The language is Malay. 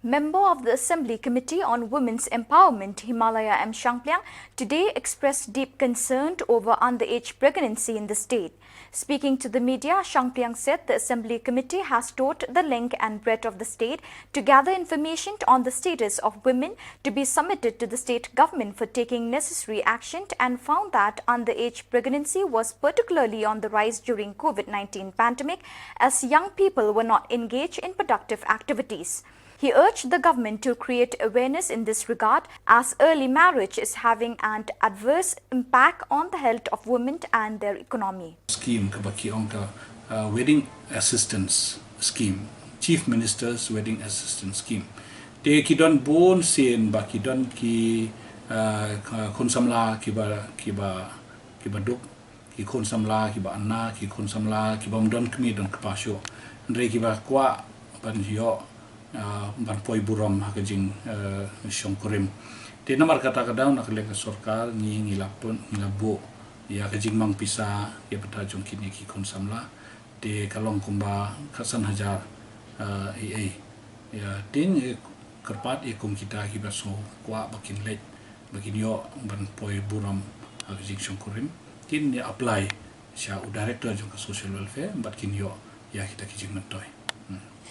Member of the Assembly Committee on Women's Empowerment, Meghalaya ASHA, today expressed deep concern over underage pregnancy in the state. Speaking to the media, ASHA said the Assembly Committee has toured the length and breadth of the state to gather information on the status of women to be submitted to the state government for taking necessary action, and found that underage pregnancy was particularly on the rise during COVID-19 pandemic as young people were not engaged in productive activities. He urged the government to create awareness in this regard, as early marriage is having an adverse impact on the health of women and their economy. Scheme kabaki onka wedding assistance scheme, Chief Minister's wedding assistance scheme. Te kidon bon sen ba kidon ki konsamla kiba duk ki konsamla kiba anna ki konsamla kiba mdon kmi don kapasyo ndre kiba kwa banjio ban poi buram hakajing shongkurim te namar kata kadang nak lek sorkar ni ngilapun ngilabo ya kajing mang pisa ya beta jongkin ki konsamla te kalong kumba kasan hajar ya ting kerpat kum kita kiba so kwa bakin lek bakin yo ban poi buram hakajing shongkurim tin ya apply sya director jong social welfare bat kin yo ya kita kijing mentoy